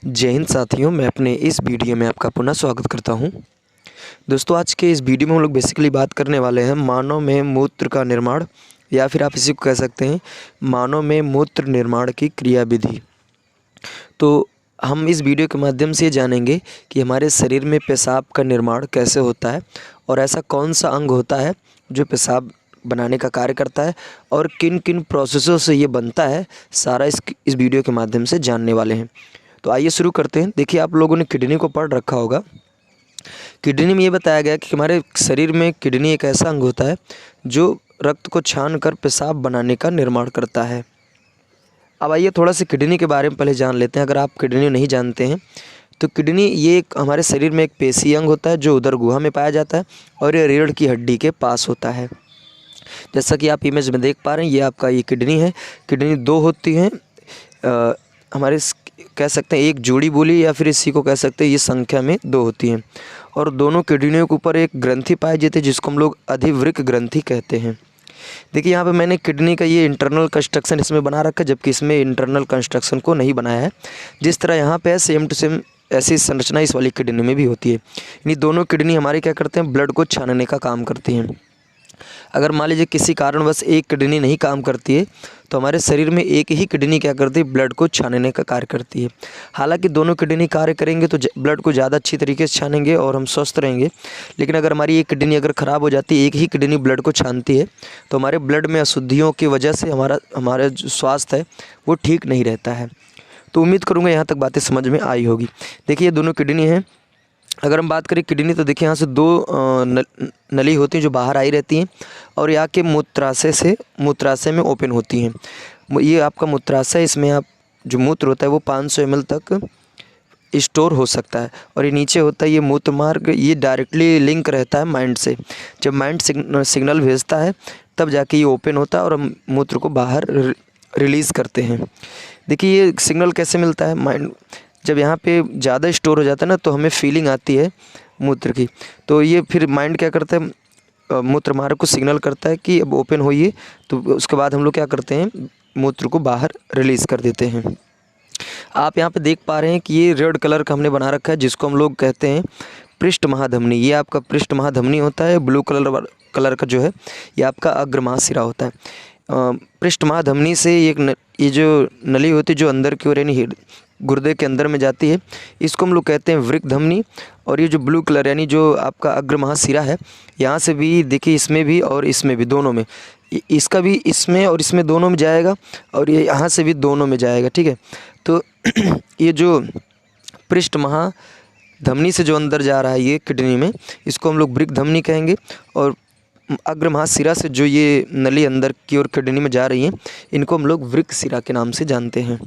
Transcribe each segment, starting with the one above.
जय हिंद साथियों, मैं अपने इस वीडियो में आपका पुनः स्वागत करता हूं। दोस्तों, आज के इस वीडियो में हम लोग बेसिकली बात करने वाले हैं मानव में मूत्र का निर्माण, या फिर आप इसी को कह सकते हैं मानव में मूत्र निर्माण की क्रिया विधि। तो हम इस वीडियो के माध्यम से जानेंगे कि हमारे शरीर में पेशाब का निर्माण कैसे होता है और ऐसा कौन सा अंग होता है जो पेशाब बनाने का कार्य करता है और किन किन प्रोसेसों से ये बनता है, सारा इस वीडियो के माध्यम से जानने वाले हैं। तो आइए शुरू करते हैं। देखिए, आप लोगों ने किडनी को पढ़ रखा होगा। किडनी में ये बताया गया कि हमारे शरीर में किडनी एक ऐसा अंग होता है जो रक्त को छान कर पेशाब बनाने का निर्माण करता है। अब आइए थोड़ा सा किडनी के बारे में पहले जान लेते हैं। अगर आप किडनी नहीं जानते हैं तो किडनी ये एक हमारे शरीर में एक पेशी अंग होता है जो उदर गुहा में पाया जाता है और ये रीढ़ की हड्डी के पास होता है। जैसा कि आप इमेज में देख पा रहे हैं, ये आपका ये किडनी है। किडनी दो होती हैं, हमारे कह सकते हैं एक जोड़ी बोली या फिर इसी को कह सकते हैं ये संख्या में दो होती हैं, और दोनों किडनियों के ऊपर एक ग्रंथि पाई जाती है जिसको हम लोग अधिवृक्क ग्रंथि कहते हैं। देखिए, यहाँ पे मैंने किडनी का ये इंटरनल कंस्ट्रक्शन इसमें बना रखा है, जबकि इसमें इंटरनल कंस्ट्रक्शन को नहीं बनाया है। जिस तरह यहाँ पे है सेम टू सेम ऐसी संरचना इस वाली किडनी में भी होती है। यानी दोनों किडनी हमारे क्या करते हैं, ब्लड को छानने का काम करती हैं। अगर मान लीजिए किसी कारणवश एक किडनी नहीं काम करती है तो हमारे शरीर में एक ही किडनी क्या करती है, ब्लड को छानने का कार्य करती है। हालांकि दोनों किडनी कार्य करेंगे तो ब्लड को ज़्यादा अच्छी तरीके से छानेंगे और हम स्वस्थ रहेंगे। लेकिन अगर हमारी एक किडनी अगर ख़राब हो जाती है, एक ही किडनी ब्लड को छानती है, तो हमारे ब्लड में अशुद्धियों की वजह से हमारा जो स्वास्थ्य है वो ठीक नहीं रहता है। तो उम्मीद करूँगा यहाँ तक बातें समझ में आई होगी। देखिए, ये दोनों किडनी हैं। अगर हम बात करें किडनी, तो देखिए यहाँ से दो नली होती हैं जो बाहर आई रहती हैं और यहाँ के मूत्राशय में ओपन होती हैं। ये आपका मूत्राशय, इसमें आप जो मूत्र होता है वो 500 ml तक स्टोर हो सकता है। और ये नीचे होता है ये मूत्र मार्ग, ये डायरेक्टली लिंक रहता है माइंड से। जब माइंड सिग्नल भेजता है तब जाके ये ओपन होता है और हम मूत्र को बाहर रिलीज़ करते हैं। देखिए, ये सिग्नल कैसे मिलता है, माइंड जब यहाँ पे ज़्यादा स्टोर हो जाता है ना तो हमें फीलिंग आती है मूत्र की, तो ये फिर माइंड क्या करता है, मूत्र मार्ग को सिग्नल करता है कि अब ओपन होइए। तो उसके बाद हम लोग क्या करते हैं, मूत्र को बाहर रिलीज़ कर देते हैं। आप यहाँ पे देख पा रहे हैं कि ये रेड कलर का हमने बना रखा है जिसको हम लोग कहते हैं पृष्ठ महाधमनी। ये आपका पृष्ठ महाधमनी होता है। ब्लू कलर का जो है ये आपका अग्र महाशिरा होता है। पृष्ठ महाधमनी से ये जो नली होती है जो अंदर की ओर यानी गुर्दे के अंदर में जाती है, इसको हम लोग कहते हैं वृक्क धमनी। और ये जो ब्लू कलर यानी जो आपका अग्र महाशिरा है, यहाँ से भी देखिए, इसमें भी और इसमें भी, दोनों में, इसका भी इसमें और इसमें दोनों में जाएगा और ये यहाँ से भी दोनों में जाएगा। ठीक है, तो ये जो पृष्ठ महाधमनी से जो अंदर जा रहा है ये किडनी में, इसको हम लोग वृक्क धमनी कहेंगे। और अग्र महाशिरा से जो ये नली अंदर की ओर किडनी में जा रही हैं, इनको हम लोग वृक्क शिरा के नाम से जानते हैं।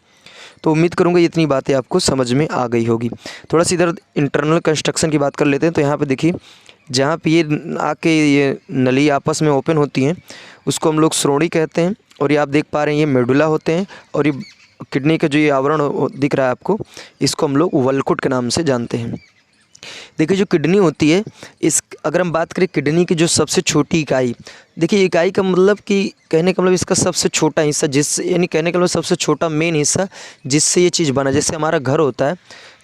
तो उम्मीद करूँगा ये इतनी बातें आपको समझ में आ गई होगी। थोड़ा सा इधर इंटरनल कंस्ट्रक्शन की बात कर लेते हैं। तो यहाँ पे देखिए, जहाँ पे ये आके ये नली आपस में ओपन होती हैं उसको हम लोग श्रोणि कहते हैं। और ये आप देख पा रहे हैं ये मेडुला होते हैं, और ये किडनी का जो ये आवरण दिख रहा है आपको, इसको हम लोग वल्कुट के नाम से जानते हैं। देखिए, जो किडनी होती है, अगर हम बात करें किडनी की जो सबसे छोटी इकाई, देखिए इकाई का मतलब कि कहने का मतलब इसका सबसे छोटा हिस्सा, यानी कहने का मतलब सबसे छोटा मेन हिस्सा जिससे ये चीज़ बना। जैसे हमारा घर होता है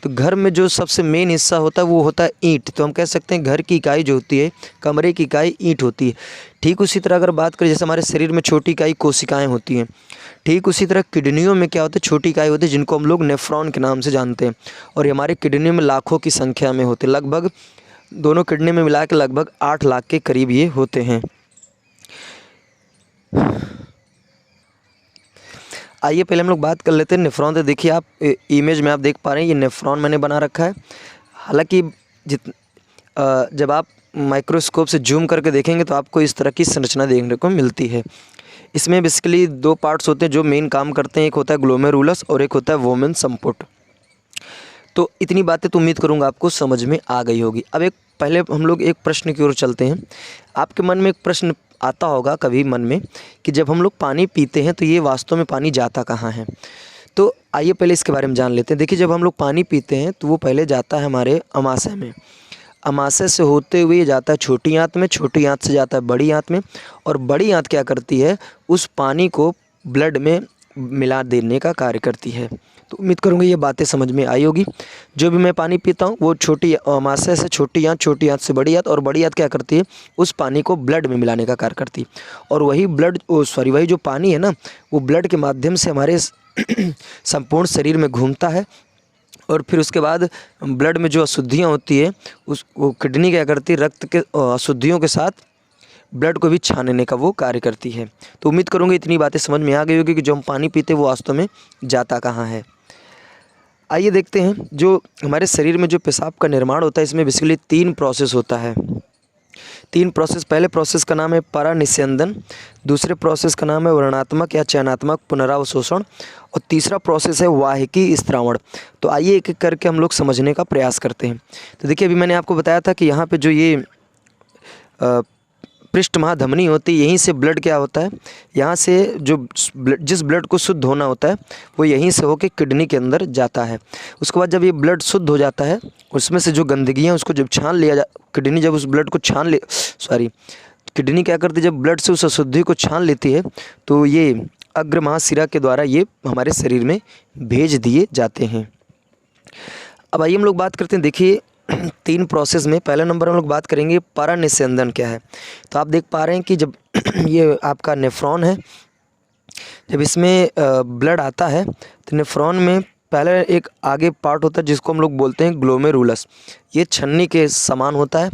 तो घर में जो सबसे मेन हिस्सा होता है वो होता है ईंट। तो हम कह सकते हैं घर की इकाई जो होती है, कमरे की इकाई ईंट होती है। ठीक उसी तरह अगर बात करें, जैसे हमारे शरीर में छोटी इकाई कोशिकाएँ होती हैं, ठीक उसी तरह किडनियों में क्या होता है, छोटी इकाई होती है जिनको हम लोग नेफ्रॉन के नाम से जानते हैं। और ये हमारे किडनी में लाखों की संख्या में होते हैं। लगभग दोनों किडनी में मिला के लगभग 8 लाख के करीब ये होते हैं। आइए पहले हम लोग बात कर लेते हैं नेफ्रॉन। तो देखिए, आप इमेज में आप देख पा रहे हैं ये नेफ्रॉन मैंने बना रखा है। हालांकि जब आप माइक्रोस्कोप से जूम करके देखेंगे तो आपको इस तरह की संरचना देखने को मिलती है। इसमें बेसिकली दो पार्ट्स होते हैं जो मेन काम करते हैं, एक होता है ग्लोमेरुलस और एक होता है वोमेन संपुट। तो इतनी बातें तो उम्मीद करूंगा आपको समझ में आ गई होगी। अब पहले हम लोग एक प्रश्न की ओर चलते हैं। आपके मन में एक प्रश्न आता होगा कभी मन में कि जब हम लोग पानी पीते हैं तो ये वास्तव में पानी जाता कहाँ है। तो आइए पहले इसके बारे में जान लेते हैं। देखिए, जब हम लोग पानी पीते हैं तो वो पहले जाता है हमारे अमाशय में। अमाशय से होते हुए जाता है छोटी आंत में, छोटी आंत से जाता है बड़ी आंत में, और बड़ी आंत क्या करती है, उस पानी को ब्लड में मिला देने का कार्य करती है। तो उम्मीद करूँगा ये बातें समझ में आई होगी। जो भी मैं पानी पीता हूँ वो छोटी अमाशय से छोटी आँत से बड़ी आँत, और बड़ी आँत क्या करती है, उस पानी को ब्लड में मिलाने का कार्य करती है। और वही वही जो पानी है ना, वो ब्लड के माध्यम से हमारे संपूर्ण शरीर में घूमता है, और फिर उसके बाद ब्लड में जो अशुद्धियाँ होती है वो किडनी क्या करती है, रक्त के अशुद्धियों के साथ ब्लड को भी छानने का वो कार्य करती है। तो उम्मीद करूँगा इतनी बातें समझ में आ गई होगी कि जो हम पानी पीते हैं वो वास्तव में जाता कहाँ है। आइए देखते हैं, जो हमारे शरीर में जो पेशाब का निर्माण होता है, इसमें बेसिकली 3 प्रोसेस होता है। 3 प्रोसेस, पहले प्रोसेस का नाम है परानिस्यंदन, दूसरे प्रोसेस का नाम है वर्णात्मक या चयनात्मक पुनरावशोषण, और तीसरा प्रोसेस है वाहिकी स्त्रावण। तो आइए एक एक करके हम लोग समझने का प्रयास करते हैं। तो देखिए, अभी मैंने आपको बताया था कि यहाँ पे जो ये पृष्ठ महाधमनी होती है, यहीं से ब्लड क्या होता है, यहाँ से जिस ब्लड को शुद्ध होना होता है वो यहीं से होकर किडनी के अंदर जाता है। उसके बाद जब ये ब्लड शुद्ध हो जाता है, उसमें से जो गंदगियाँ उसको जब छान लिया किडनी जब उस ब्लड को किडनी क्या करती है, जब ब्लड से उस अशुद्धि को छान लेती है, तो ये अग्र महाशिरा के द्वारा ये हमारे शरीर में भेज दिए जाते हैं। अब आइए हम लोग बात करते हैं, देखिए 3 प्रोसेस में पहला नंबर हम लोग बात करेंगे परानिस्यंदन क्या है। तो आप देख पा रहे हैं कि जब ये आपका नेफ्रॉन है, जब इसमें ब्लड आता है तो नेफ्रॉन में पहले एक आगे पार्ट होता है जिसको हम लोग बोलते हैं ग्लोमेरुलस। ये छन्नी के समान होता है।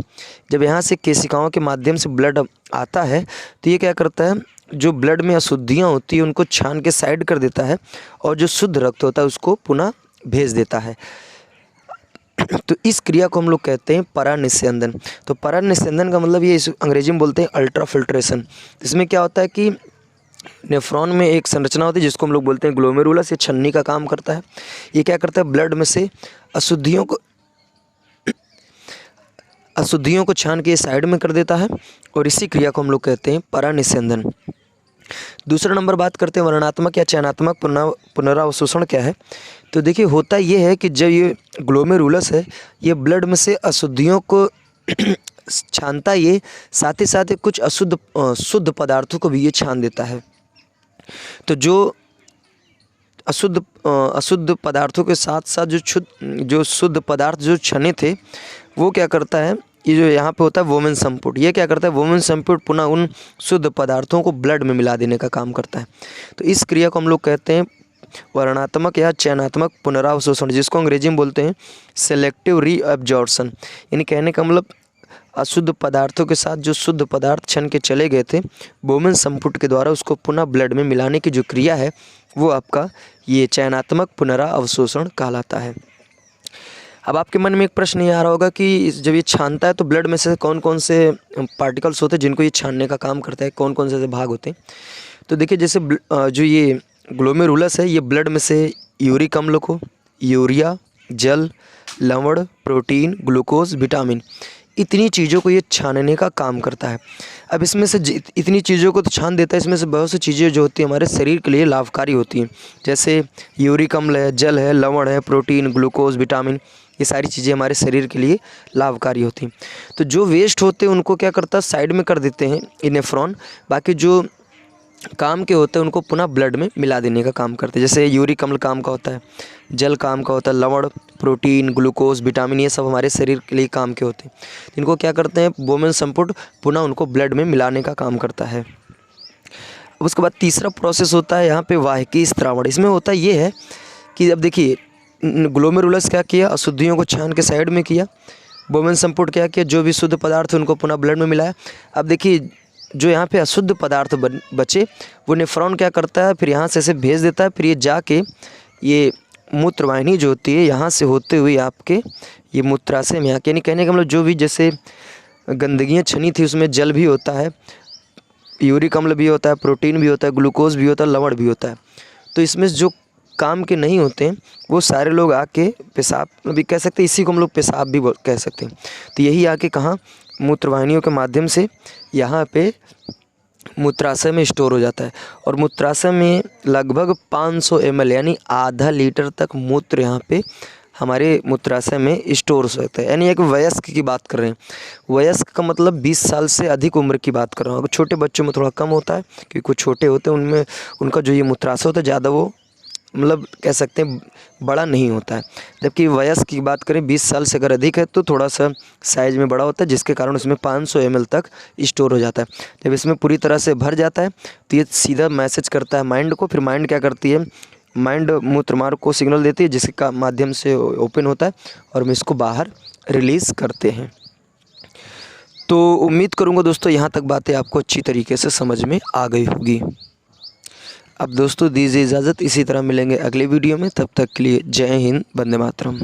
जब यहाँ से केशिकाओं के माध्यम से ब्लड आता है तो ये क्या करता है, जो ब्लड में अशुद्धियाँ होती हैं उनको छान के साइड कर देता है, और जो शुद्ध रक्त होता है उसको पुनः भेज देता है। तो इस क्रिया को हम लोग कहते हैं परानिस्यंदन। तो परानिस्यंदन का मतलब ये इस अंग्रेजी में बोलते हैं अल्ट्रा फिल्ट्रेशन। इसमें क्या होता है कि नेफ्रॉन में एक संरचना होती है जिसको हम लोग बोलते हैं ग्लोमेरुलस, ये छन्नी का काम करता है। ये क्या करता है, ब्लड में से अशुद्धियों को छान के साइड में कर देता है, और इसी क्रिया को हम लोग कहते हैं परानिस्यंदन। दूसरा नंबर बात करते हैं वर्णात्मक या चयनात्मक पुनरावशोषण क्या है। तो देखिए, होता ये है कि जब ये ग्लोमेरुलस है, ये ब्लड में से अशुद्धियों को छानता, ये साथ ही साथ कुछ शुद्ध पदार्थों को भी ये छान देता है। तो जो अशुद्ध पदार्थों के साथ साथ जो शुद्ध पदार्थ जो छने थे, वो क्या करता है, ये जो यहाँ पे होता है वोमेन संपुट, ये क्या करता है, वोमेन संपुट पुनः उन शुद्ध पदार्थों को ब्लड में मिला देने का काम करता है। तो इस क्रिया को हम लोग कहते हैं वर्णात्मक या चयनात्मक पुनरावशोषण, जिसको अंग्रेजी में बोलते हैं सेलेक्टिव रीअब्जॉर्प्शन। यानी कहने का मतलब, अशुद्ध पदार्थों के साथ जो शुद्ध पदार्थ छन के चले गए थे, वोमेन संपुट के द्वारा उसको पुनः ब्लड में मिलाने की जो क्रिया है वो आपका ये चयनात्मक पुनरावशोषण कहलाता है। अब आपके मन में एक प्रश्न ये आ रहा होगा कि जब ये छानता है तो ब्लड में से कौन कौन से पार्टिकल्स होते हैं जिनको ये छानने का काम करता है, कौन कौन से भाग होते हैं। तो देखिए, जैसे जो ये ग्लोमेरुलस है, ये ब्लड में से यूरिक अम्ल को, यूरिया, जल, लवण, प्रोटीन, ग्लूकोज, विटामिन, इतनी चीज़ों को ये छानने का काम करता है। अब इसमें से इतनी चीज़ों को तो छान देता है, इसमें से बहुत सी चीज़ें जो होती हैं हमारे शरीर के लिए लाभकारी होती हैं, जैसे यूरिक अम्ल है, जल है, लवण है, प्रोटीन, ग्लूकोज, विटामिन, ये सारी चीज़ें हमारे शरीर के लिए लाभकारी होती हैं। तो जो वेस्ट होते हैं उनको क्या करता है, साइड में कर देते हैं ये नेफ्रॉन। बाकी जो काम के होते हैं उनको पुनः ब्लड में मिला देने का काम करते हैं। जैसे यूरिक अम्ल काम का होता है, जल काम का होता है, लवण, प्रोटीन, ग्लूकोज, विटामिन, ये सब हमारे शरीर के लिए काम के होते हैं। इनको क्या करते हैं, वोमेन संपुट पुनः उनको ब्लड में मिलाने का काम करता है। उसके बाद तीसरा प्रोसेस होता है यहाँ पे वाहिकी स्त्रावण। इसमें होता ये है कि अब देखिए, ग्लोमेरुलस क्या किया, अशुद्धियों को छान के साइड में किया, वोमेन संपुट क्या किया, जो भी शुद्ध पदार्थ उनको पुनः ब्लड में मिलाया। अब देखिए, जो यहाँ पे अशुद्ध पदार्थ बचे वो नेफ्रॉन क्या करता है, फिर यहाँ से ऐसे भेज देता है, फिर ये जाके ये मूत्रवाहिनी जो होती है यहाँ से होते हुए आपके ये मूत्राशय में आके, यानी कहने का मतलब जो भी जैसे गंदगियाँ छनी थी उसमें जल भी होता है, यूरिक अम्ल भी होता है, प्रोटीन भी होता है, ग्लूकोज भी होता है, लवण भी होता है। तो इसमें जो काम के नहीं होते हैं वो सारे लोग आके पेशाब भी कह सकते हैं, इसी को हम लोग पेशाब भी कह सकते हैं। तो यही आके कहाँ, मूत्रवाहिनियों के माध्यम से यहाँ पे मूत्राशय में स्टोर हो जाता है, और मूत्राशय में लगभग 500 ml यानी आधा लीटर तक मूत्र यहाँ पे हमारे मूत्राशय में स्टोर हो सकता है। यानी एक वयस्क की बात कर रहे हैं, वयस्क का मतलब 20 साल से अधिक उम्र की बात कर रहा हूँ। अगर छोटे बच्चों में थोड़ा कम होता है क्योंकि कुछ छोटे होते हैं, उनमें उनका जो ये मूत्राशय होता है ज़्यादा वो मतलब कह सकते हैं बड़ा नहीं होता है। जबकि वयस्क की बात करें 20 साल से अगर अधिक है तो थोड़ा सा साइज़ में बड़ा होता है, जिसके कारण उसमें 500 ml तक स्टोर हो जाता है। जब इसमें पूरी तरह से भर जाता है तो ये सीधा मैसेज करता है माइंड को। फिर माइंड क्या करती है, माइंड मूत्रमार्ग को सिग्नल देती है, जिसके माध्यम से ओपन होता है और हम इसको बाहर रिलीज़ करते हैं। तो उम्मीद करूँगा दोस्तों यहाँ तक बातें आपको अच्छी तरीके से समझ में आ गई होगी। अब दोस्तों दीजिए इजाज़त, इसी तरह मिलेंगे अगले वीडियो में। तब तक के लिए जय हिंद, वंदे मातरम।